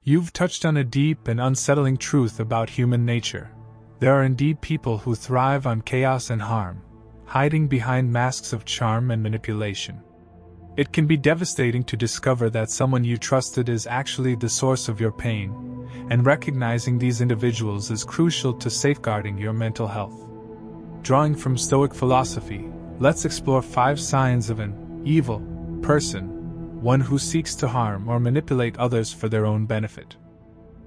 You've touched on a deep and unsettling truth about human nature. There are indeed people who thrive on chaos and harm, hiding behind masks of charm and manipulation. It can be devastating to discover that someone you trusted is actually the source of your pain, and recognizing these individuals is crucial to safeguarding your mental health. Drawing from Stoic philosophy, let's explore 5 signs of an evil person, one who seeks to harm or manipulate others for their own benefit.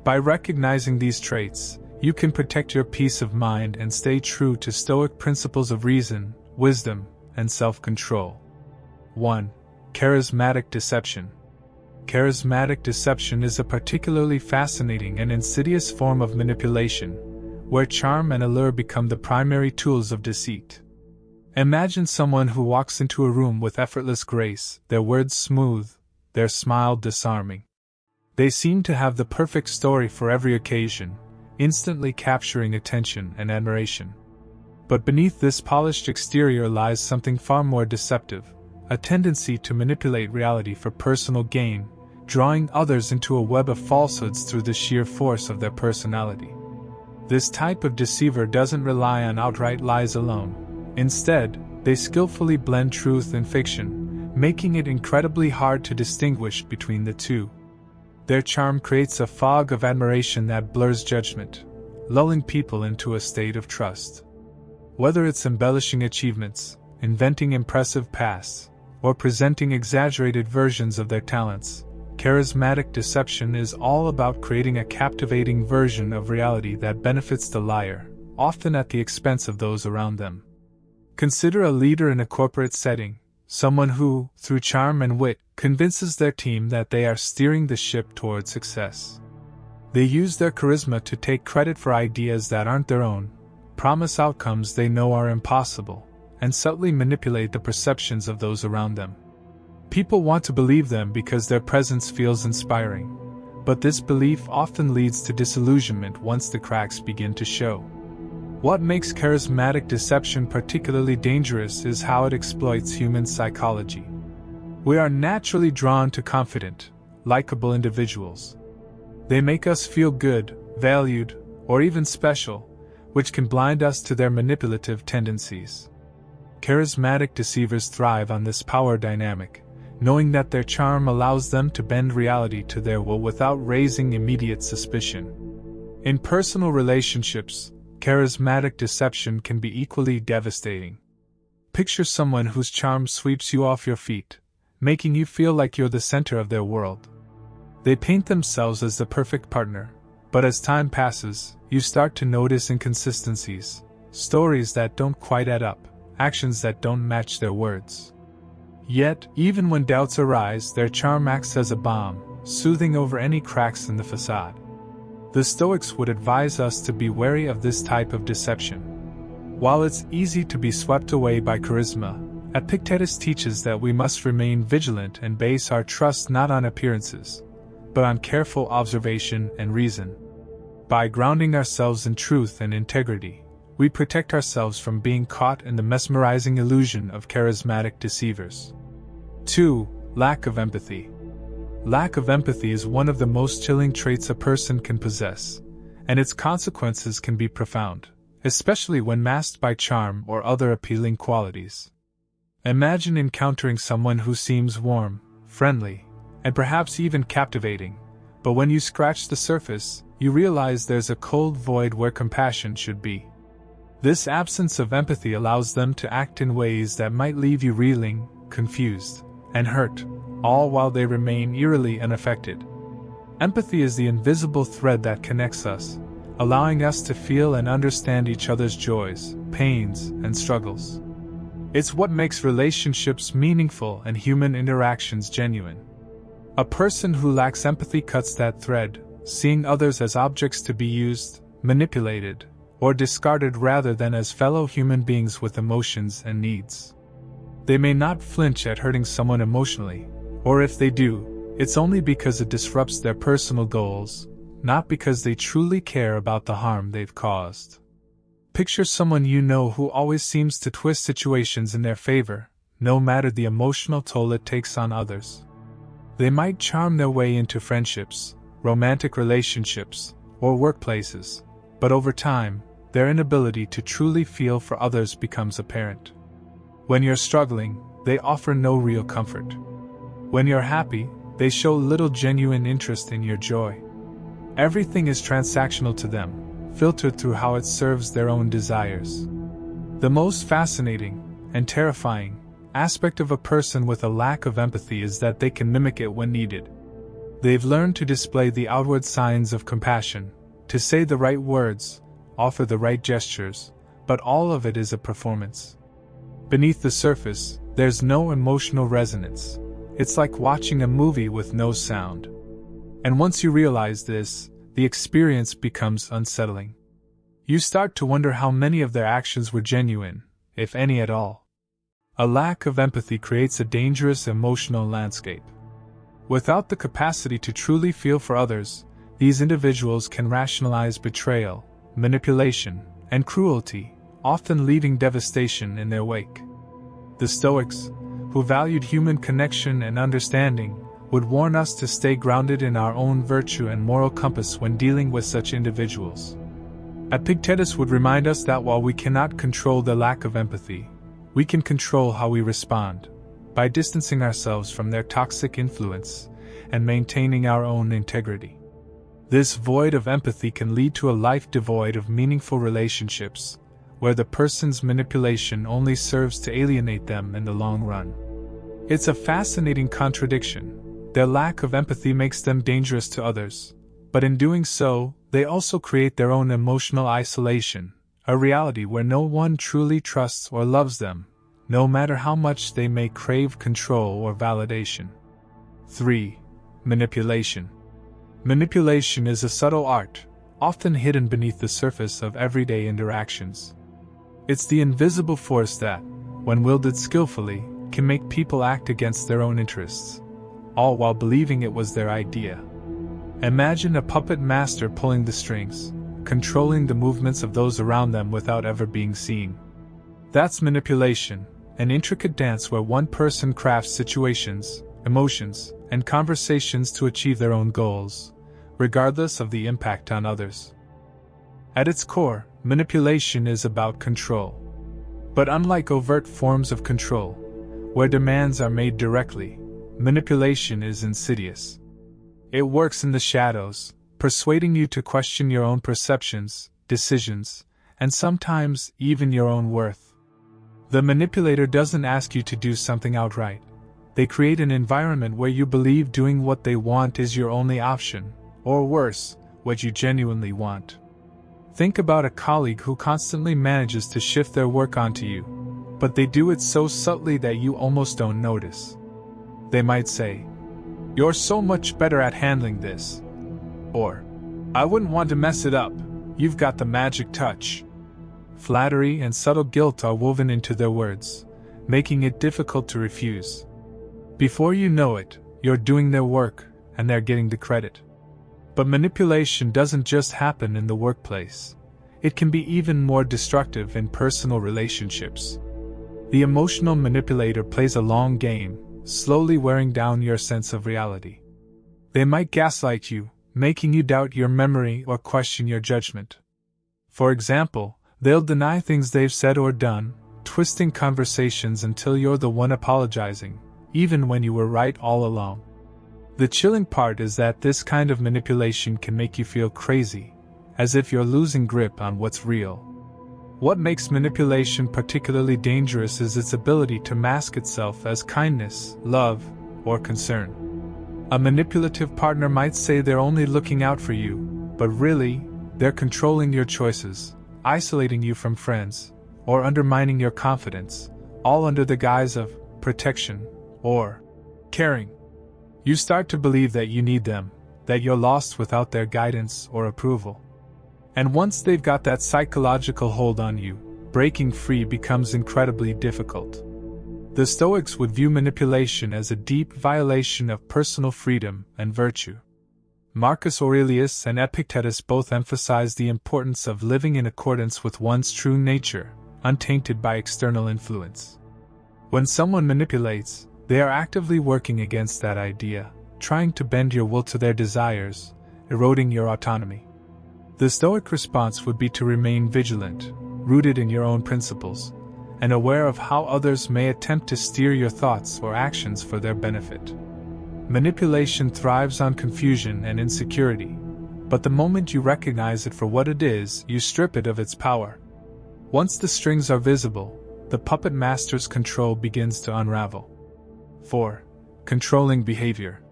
By recognizing these traits, you can protect your peace of mind and stay true to Stoic principles of reason, wisdom, and self-control. 1. Charismatic deception. Charismatic deception is a particularly fascinating and insidious form of manipulation, where charm and allure become the primary tools of deceit. Imagine someone who walks into a room with effortless grace, their words smooth, their smile disarming. They seem to have the perfect story for every occasion, instantly capturing attention and admiration. But beneath this polished exterior lies something far more deceptive, a tendency to manipulate reality for personal gain, drawing others into a web of falsehoods through the sheer force of their personality. This type of deceiver doesn't rely on outright lies alone. Instead, they skillfully blend truth and fiction, making it incredibly hard to distinguish between the two. Their charm creates a fog of admiration that blurs judgment, lulling people into a state of trust. Whether it's embellishing achievements, inventing impressive pasts, or presenting exaggerated versions of their talents, charismatic deception is all about creating a captivating version of reality that benefits the liar, often at the expense of those around them. Consider a leader in a corporate setting, someone who, through charm and wit, convinces their team that they are steering the ship toward success. They use their charisma to take credit for ideas that aren't their own, promise outcomes they know are impossible, and subtly manipulate the perceptions of those around them. People want to believe them because their presence feels inspiring, but this belief often leads to disillusionment once the cracks begin to show. What makes charismatic deception particularly dangerous is how it exploits human psychology. We are naturally drawn to confident, likable individuals. They make us feel good, valued, or even special, which can blind us to their manipulative tendencies. Charismatic deceivers thrive on this power dynamic, knowing that their charm allows them to bend reality to their will without raising immediate suspicion. In personal relationships, charismatic deception can be equally devastating. Picture someone whose charm sweeps you off your feet, making you feel like you're the center of their world. They paint themselves as the perfect partner, but as time passes, you start to notice inconsistencies, stories that don't quite add up, actions that don't match their words. Yet, even when doubts arise, their charm acts as a balm, soothing over any cracks in the facade. The Stoics would advise us to be wary of this type of deception. While it's easy to be swept away by charisma, Epictetus teaches that we must remain vigilant and base our trust not on appearances, but on careful observation and reason. By grounding ourselves in truth and integrity, we protect ourselves from being caught in the mesmerizing illusion of charismatic deceivers. 2. Lack of empathy. Lack of empathy is one of the most chilling traits a person can possess, and its consequences can be profound, especially when masked by charm or other appealing qualities. Imagine encountering someone who seems warm, friendly, and perhaps even captivating, but when you scratch the surface, you realize there's a cold void where compassion should be. This absence of empathy allows them to act in ways that might leave you reeling, confused, and hurt, all while they remain eerily unaffected. Empathy is the invisible thread that connects us, allowing us to feel and understand each other's joys, pains, and struggles. It's what makes relationships meaningful and human interactions genuine. A person who lacks empathy cuts that thread, seeing others as objects to be used, manipulated, or discarded rather than as fellow human beings with emotions and needs. They may not flinch at hurting someone emotionally, or if they do, it's only because it disrupts their personal goals, not because they truly care about the harm they've caused. Picture someone you know who always seems to twist situations in their favor, no matter the emotional toll it takes on others. They might charm their way into friendships, romantic relationships, or workplaces, but over time, their inability to truly feel for others becomes apparent. When you're struggling, they offer no real comfort. When you're happy, they show little genuine interest in your joy. Everything is transactional to them, filtered through how it serves their own desires. The most fascinating, and terrifying, aspect of a person with a lack of empathy is that they can mimic it when needed. They've learned to display the outward signs of compassion, to say the right words, offer the right gestures, but all of it is a performance. Beneath the surface, there's no emotional resonance. It's like watching a movie with no sound. And once you realize this, the experience becomes unsettling. You start to wonder how many of their actions were genuine, if any at all. A lack of empathy creates a dangerous emotional landscape. Without the capacity to truly feel for others, these individuals can rationalize betrayal, manipulation, and cruelty, often leaving devastation in their wake. The Stoics, who valued human connection and understanding, would warn us to stay grounded in our own virtue and moral compass when dealing with such individuals. Epictetus would remind us that while we cannot control the lack of empathy, we can control how we respond, by distancing ourselves from their toxic influence and maintaining our own integrity. This void of empathy can lead to a life devoid of meaningful relationships, where the person's manipulation only serves to alienate them in the long run. It's a fascinating contradiction. Their lack of empathy makes them dangerous to others, but in doing so, they also create their own emotional isolation, a reality where no one truly trusts or loves them, no matter how much they may crave control or validation. 3. Manipulation. Manipulation is a subtle art, often hidden beneath the surface of everyday interactions. It's the invisible force that, when wielded skillfully, can make people act against their own interests, all while believing it was their idea. Imagine a puppet master pulling the strings, controlling the movements of those around them without ever being seen. That's manipulation, an intricate dance where one person crafts situations, emotions, and conversations to achieve their own goals, regardless of the impact on others. At its core, manipulation is about control. But unlike overt forms of control, where demands are made directly, manipulation is insidious. It works in the shadows, persuading you to question your own perceptions, decisions, and sometimes even your own worth. The manipulator doesn't ask you to do something outright. They create an environment where you believe doing what they want is your only option, or worse, what you genuinely want. Think about a colleague who constantly manages to shift their work onto you, but they do it so subtly that you almost don't notice. They might say, "You're so much better at handling this," or, "I wouldn't want to mess it up, you've got the magic touch." Flattery and subtle guilt are woven into their words, making it difficult to refuse. Before you know it, you're doing their work, and they're getting the credit. But manipulation doesn't just happen in the workplace. It can be even more destructive in personal relationships. The emotional manipulator plays a long game, slowly wearing down your sense of reality. They might gaslight you, making you doubt your memory or question your judgment. For example, they'll deny things they've said or done, twisting conversations until you're the one apologizing, even when you were right all along. The chilling part is that this kind of manipulation can make you feel crazy, as if you're losing grip on what's real. What makes manipulation particularly dangerous is its ability to mask itself as kindness, love, or concern. A manipulative partner might say they're only looking out for you, but really, they're controlling your choices, isolating you from friends, or undermining your confidence, all under the guise of protection or caring. You start to believe that you need them, that you're lost without their guidance or approval. And once they've got that psychological hold on you, breaking free becomes incredibly difficult. The Stoics would view manipulation as a deep violation of personal freedom and virtue. Marcus Aurelius and Epictetus both emphasized the importance of living in accordance with one's true nature, untainted by external influence. When someone manipulates, they are actively working against that idea, trying to bend your will to their desires, eroding your autonomy. The Stoic response would be to remain vigilant, rooted in your own principles, and aware of how others may attempt to steer your thoughts or actions for their benefit. Manipulation thrives on confusion and insecurity, but the moment you recognize it for what it is, you strip it of its power. Once the strings are visible, the puppet master's control begins to unravel. 4. Controlling behavior.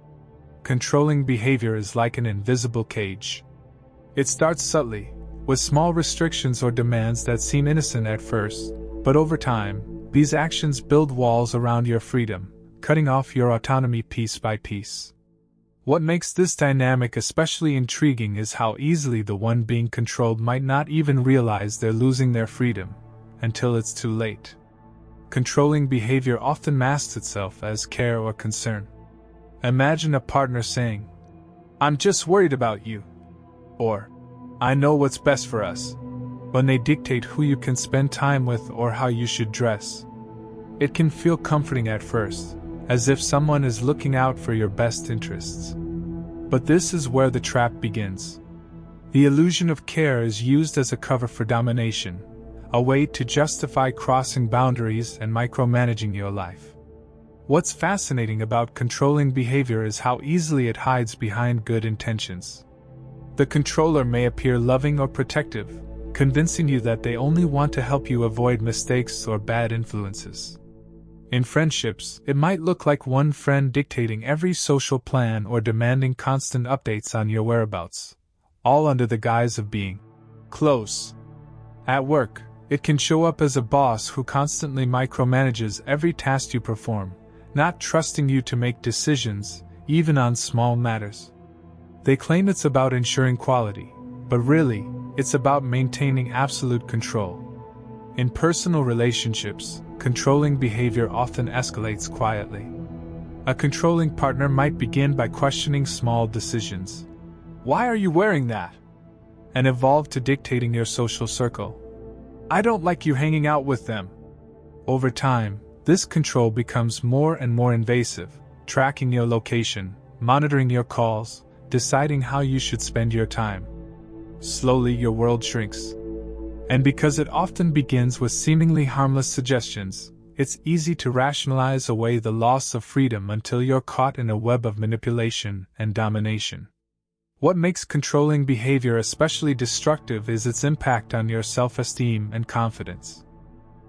Controlling behavior is like an invisible cage. It starts subtly, with small restrictions or demands that seem innocent at first, but over time, these actions build walls around your freedom, cutting off your autonomy piece by piece. What makes this dynamic especially intriguing is how easily the one being controlled might not even realize they're losing their freedom, until it's too late. Controlling behavior often masks itself as care or concern. Imagine a partner saying, "I'm just worried about you," or "I know what's best for us," when they dictate who you can spend time with or how you should dress. It can feel comforting at first, as if someone is looking out for your best interests. But this is where the trap begins. The illusion of care is used as a cover for domination, a way to justify crossing boundaries and micromanaging your life. What's fascinating about controlling behavior is how easily it hides behind good intentions. The controller may appear loving or protective, convincing you that they only want to help you avoid mistakes or bad influences. In friendships, it might look like one friend dictating every social plan or demanding constant updates on your whereabouts, all under the guise of being close. At work, it can show up as a boss who constantly micromanages every task you perform, not trusting you to make decisions, even on small matters. They claim it's about ensuring quality, but really, it's about maintaining absolute control. In personal relationships, controlling behavior often escalates quietly. A controlling partner might begin by questioning small decisions. "Why are you wearing that?" and evolve to dictating your social circle. "I don't like you hanging out with them." Over time, this control becomes more and more invasive, tracking your location, monitoring your calls, deciding how you should spend your time. Slowly, your world shrinks. And because it often begins with seemingly harmless suggestions, it's easy to rationalize away the loss of freedom until you're caught in a web of manipulation and domination. What makes controlling behavior especially destructive is its impact on your self-esteem and confidence.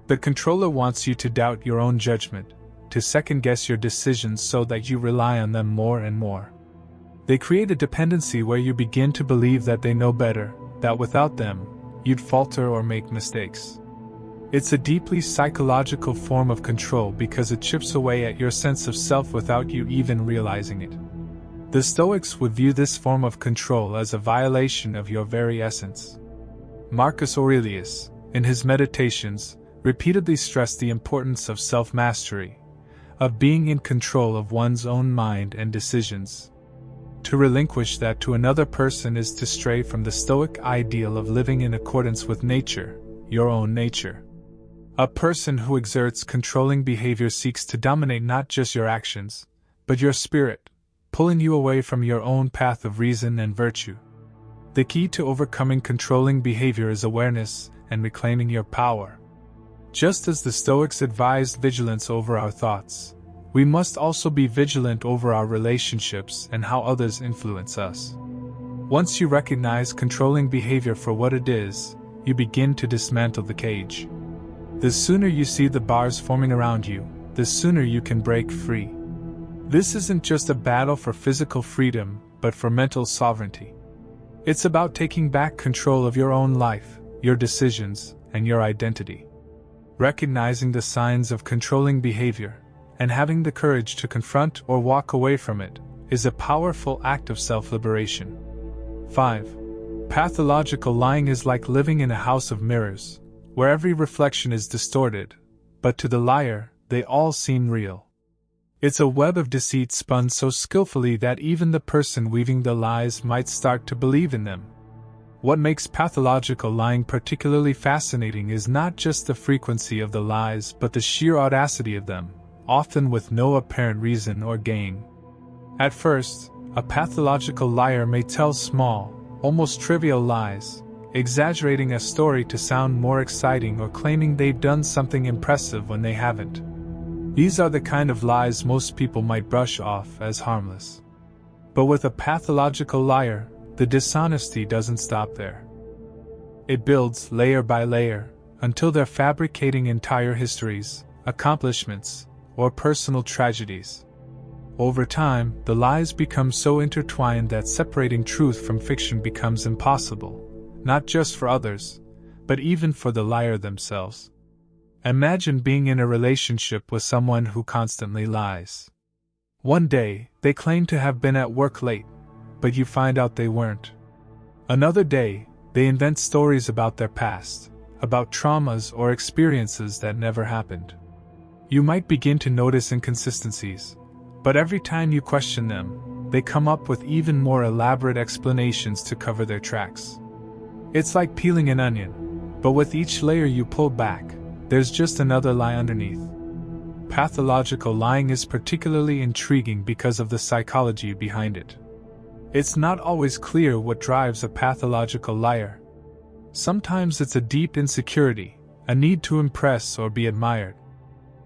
The controller wants you to doubt your own judgment, to second-guess your decisions so that you rely on them more and more. They create a dependency where you begin to believe that they know better, that without them, you'd falter or make mistakes. It's a deeply psychological form of control because it chips away at your sense of self without you even realizing it. The Stoics would view this form of control as a violation of your very essence. Marcus Aurelius, in his Meditations, repeatedly stressed the importance of self-mastery, of being in control of one's own mind and decisions. To relinquish that to another person is to stray from the Stoic ideal of living in accordance with nature, your own nature. A person who exerts controlling behavior seeks to dominate not just your actions, but your spirit, pulling you away from your own path of reason and virtue. The key to overcoming controlling behavior is awareness and reclaiming your power. Just as the Stoics advised vigilance over our thoughts, we must also be vigilant over our relationships and how others influence us. Once you recognize controlling behavior for what it is, you begin to dismantle the cage. The sooner you see the bars forming around you, the sooner you can break free. This isn't just a battle for physical freedom, but for mental sovereignty. It's about taking back control of your own life, your decisions, and your identity. Recognizing the signs of controlling behavior, and having the courage to confront or walk away from it, is a powerful act of self-liberation. 5. Pathological lying is like living in a house of mirrors, where every reflection is distorted, but to the liar, they all seem real. It's a web of deceit spun so skillfully that even the person weaving the lies might start to believe in them. What makes pathological lying particularly fascinating is not just the frequency of the lies but the sheer audacity of them, often with no apparent reason or gain. At first, A pathological liar may tell small, almost trivial lies, exaggerating a story to sound more exciting or claiming they've done something impressive when they haven't. These are the kind of lies most people might brush off as harmless. But with a pathological liar, the dishonesty doesn't stop there. It builds layer by layer, until they're fabricating entire histories, accomplishments, or personal tragedies. Over time, the lies become so intertwined that separating truth from fiction becomes impossible, not just for others, but even for the liar themselves. Imagine being in a relationship with someone who constantly lies. One day, they claim to have been at work late, but you find out they weren't. Another day, they invent stories about their past, about traumas or experiences that never happened. You might begin to notice inconsistencies, but every time you question them, they come up with even more elaborate explanations to cover their tracks. It's like peeling an onion, but with each layer you pull back, there's just another lie underneath. Pathological lying is particularly intriguing because of the psychology behind it. It's not always clear what drives a pathological liar. Sometimes it's a deep insecurity, a need to impress or be admired.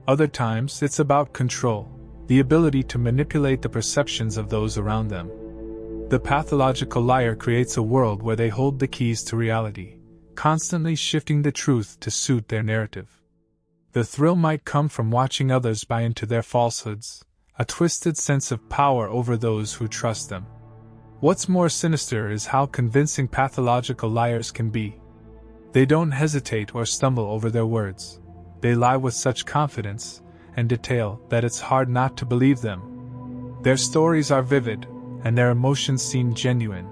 Other times it's about control, the ability to manipulate the perceptions of those around them. The pathological liar creates a world where they hold the keys to reality, constantly shifting the truth to suit their narrative. The thrill might come from watching others buy into their falsehoods, a twisted sense of power over those who trust them. What's more sinister is how convincing pathological liars can be. They don't hesitate or stumble over their words. They lie with such confidence and detail that it's hard not to believe them. Their stories are vivid, and their emotions seem genuine.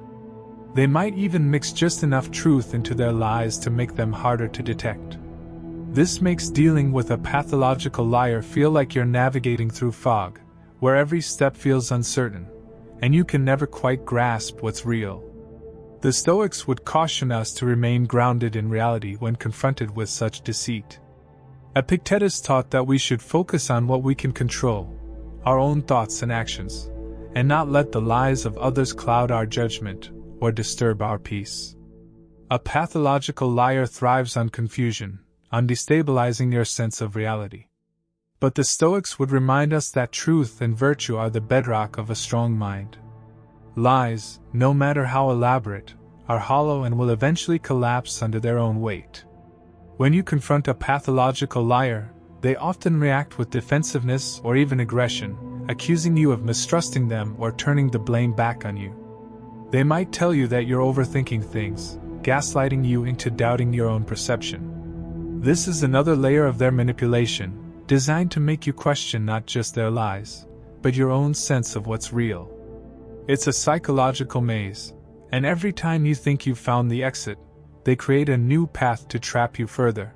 They might even mix just enough truth into their lies to make them harder to detect. This makes dealing with a pathological liar feel like you're navigating through fog, where every step feels uncertain, and you can never quite grasp what's real. The Stoics would caution us to remain grounded in reality when confronted with such deceit. Epictetus taught that we should focus on what we can control, our own thoughts and actions, and not let the lies of others cloud our judgment or disturb our peace. A pathological liar thrives on confusion, on destabilizing your sense of reality. But the Stoics would remind us that truth and virtue are the bedrock of a strong mind. Lies, no matter how elaborate, are hollow and will eventually collapse under their own weight. When you confront a pathological liar, they often react with defensiveness or even aggression, accusing you of mistrusting them or turning the blame back on you. They might tell you that you're overthinking things, gaslighting you into doubting your own perception. This is another layer of their manipulation, designed to make you question not just their lies, but your own sense of what's real. It's a psychological maze, and every time you think you've found the exit, they create a new path to trap you further.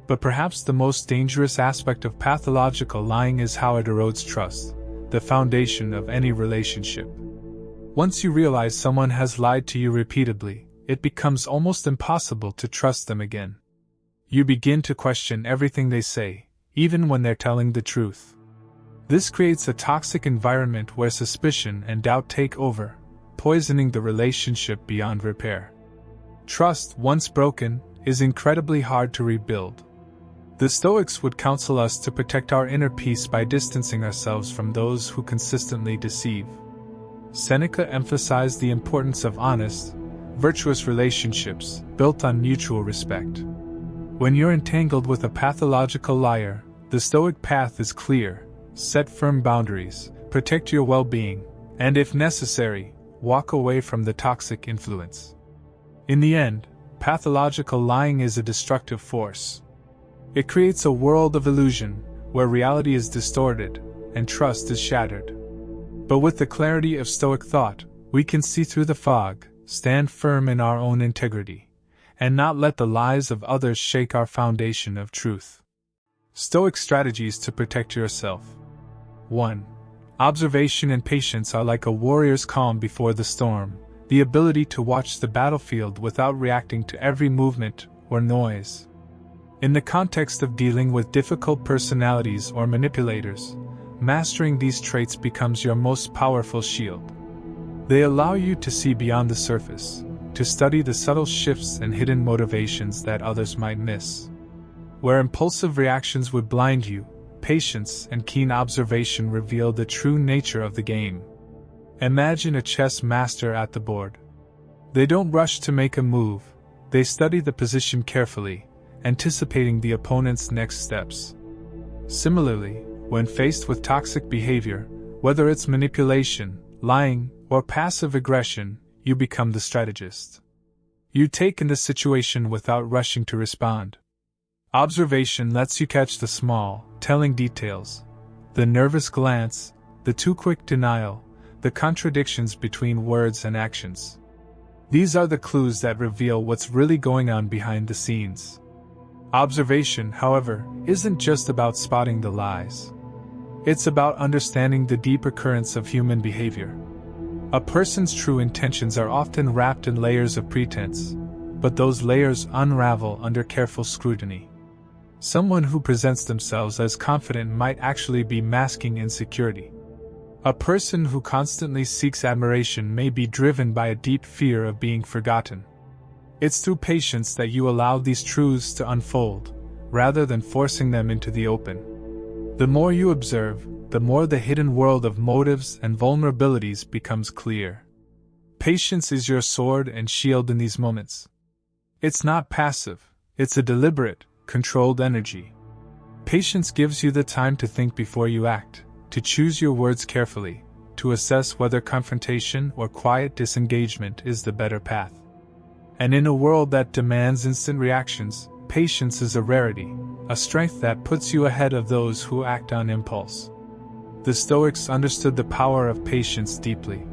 But perhaps the most dangerous aspect of pathological lying is how it erodes trust, the foundation of any relationship. Once you realize someone has lied to you repeatedly, it becomes almost impossible to trust them again. You begin to question everything they say, even when they're telling the truth. This creates a toxic environment where suspicion and doubt take over, poisoning the relationship beyond repair. Trust, once broken, is incredibly hard to rebuild. The Stoics would counsel us to protect our inner peace by distancing ourselves from those who consistently deceive. Seneca emphasized the importance of honest, virtuous relationships built on mutual respect. When you're entangled with a pathological liar, the Stoic path is clear: set firm boundaries, protect your well-being, and if necessary, walk away from the toxic influence. In the end, pathological lying is a destructive force. It creates a world of illusion, where reality is distorted and trust is shattered. But with the clarity of Stoic thought, we can see through the fog, stand firm in our own integrity, and not let the lies of others shake our foundation of truth. Stoic strategies to protect yourself. 1. Observation and patience are like a warrior's calm before the storm, the ability to watch the battlefield without reacting to every movement or noise. In the context of dealing with difficult personalities or manipulators, mastering these traits becomes your most powerful shield. They allow you to see beyond the surface, to study the subtle shifts and hidden motivations that others might miss. Where impulsive reactions would blind you, patience and keen observation reveal the true nature of the game. Imagine a chess master at the board. They don't rush to make a move, they study the position carefully, anticipating the opponent's next steps. Similarly, when faced with toxic behavior, whether it's manipulation, lying, or passive aggression, you become the strategist. You take in the situation without rushing to respond. Observation lets you catch the small, telling details, the nervous glance, the too quick denial, the contradictions between words and actions. These are the clues that reveal what's really going on behind the scenes. Observation, however, isn't just about spotting the lies. It's about understanding the deeper currents of human behavior. A person's true intentions are often wrapped in layers of pretense, but those layers unravel under careful scrutiny. Someone who presents themselves as confident might actually be masking insecurity. A person who constantly seeks admiration may be driven by a deep fear of being forgotten. It's through patience that you allow these truths to unfold, rather than forcing them into the open. The more you observe, the more the hidden world of motives and vulnerabilities becomes clear. Patience is your sword and shield in these moments. It's not passive, it's a deliberate, controlled energy. Patience gives you the time to think before you act, to choose your words carefully, to assess whether confrontation or quiet disengagement is the better path. And in a world that demands instant reactions, patience is a rarity, a strength that puts you ahead of those who act on impulse. The Stoics understood the power of patience deeply.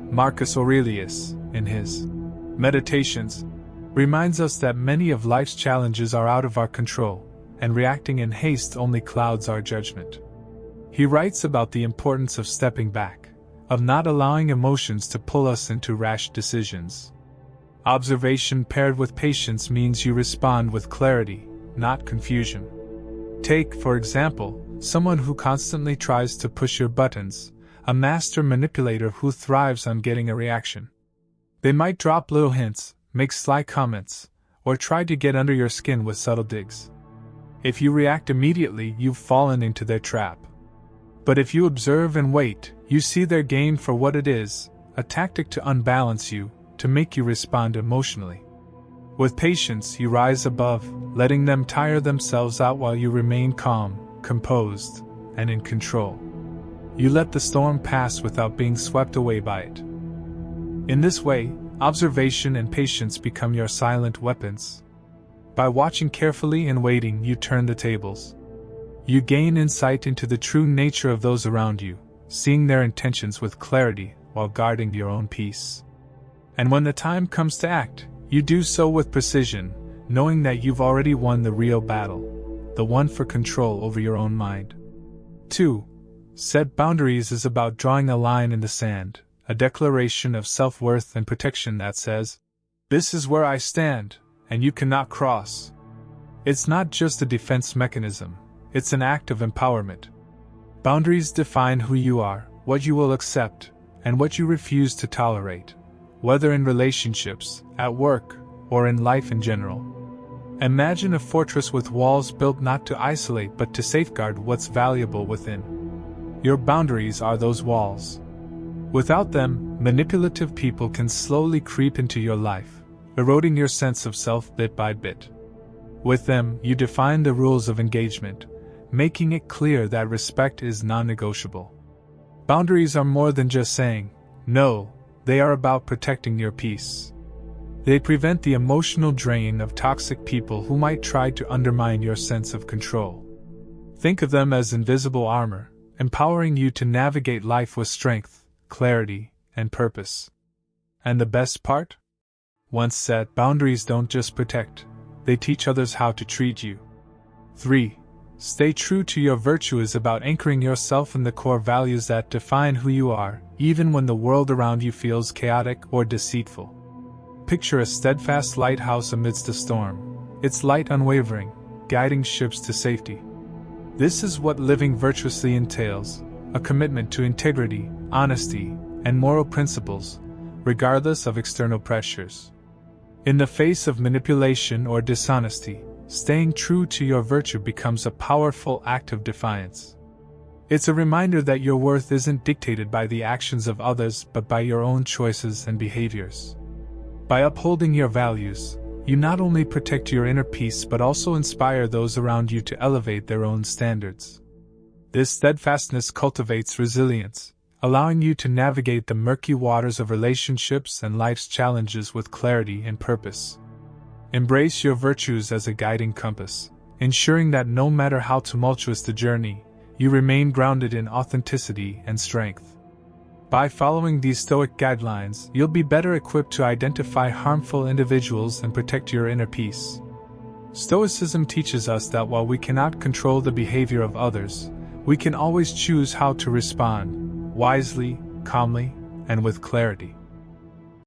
Marcus Aurelius, in his Meditations, reminds us that many of life's challenges are out of our control, and reacting in haste only clouds our judgment. He writes about the importance of stepping back, of not allowing emotions to pull us into rash decisions. Observation paired with patience means you respond with clarity, not confusion. Take, for example, someone who constantly tries to push your buttons, a master manipulator who thrives on getting a reaction. They might drop little hints, make sly comments, or try to get under your skin with subtle digs. If you react immediately, you've fallen into their trap. But if you observe and wait, you see their game for what it is, a tactic to unbalance you, to make you respond emotionally. With patience, you rise above, letting them tire themselves out while you remain calm, composed, and in control. You let the storm pass without being swept away by it. In this way, observation and patience become your silent weapons. By watching carefully and waiting, you turn the tables. You gain insight into the true nature of those around you, seeing their intentions with clarity while guarding your own peace. And when the time comes to act, you do so with precision, knowing that you've already won the real battle, the one for control over your own mind. 2. Set boundaries is about drawing a line in the sand, a declaration of self-worth and protection that says, "This is where I stand, and you cannot cross." It's not just a defense mechanism, it's an act of empowerment. Boundaries define who you are, what you will accept, and what you refuse to tolerate, whether in relationships, at work, or in life in general. Imagine a fortress with walls built not to isolate but to safeguard what's valuable within. Your boundaries are those walls. Without them, manipulative people can slowly creep into your life, eroding your sense of self bit by bit. With them, you define the rules of engagement, making it clear that respect is non-negotiable. Boundaries are more than just saying no, they are about protecting your peace. They prevent the emotional drain of toxic people who might try to undermine your sense of control. Think of them as invisible armor, empowering you to navigate life with strength, clarity, and purpose. And the best part? Once set, boundaries don't just protect, they teach others how to treat you. 3. Stay true to your virtue is about anchoring yourself in the core values that define who you are, even when the world around you feels chaotic or deceitful. Picture a steadfast lighthouse amidst a storm, its light unwavering, guiding ships to safety. This is what living virtuously entails, a commitment to integrity, honesty, and moral principles, regardless of external pressures. In the face of manipulation or dishonesty, staying true to your virtue becomes a powerful act of defiance. It's a reminder that your worth isn't dictated by the actions of others but by your own choices and behaviors. By upholding your values, you not only protect your inner peace but also inspire those around you to elevate their own standards. This steadfastness cultivates resilience, allowing you to navigate the murky waters of relationships and life's challenges with clarity and purpose. Embrace your virtues as a guiding compass, ensuring that no matter how tumultuous the journey, you remain grounded in authenticity and strength. By following these Stoic guidelines, you'll be better equipped to identify harmful individuals and protect your inner peace. Stoicism teaches us that while we cannot control the behavior of others, we can always choose how to respond, wisely, calmly, and with clarity.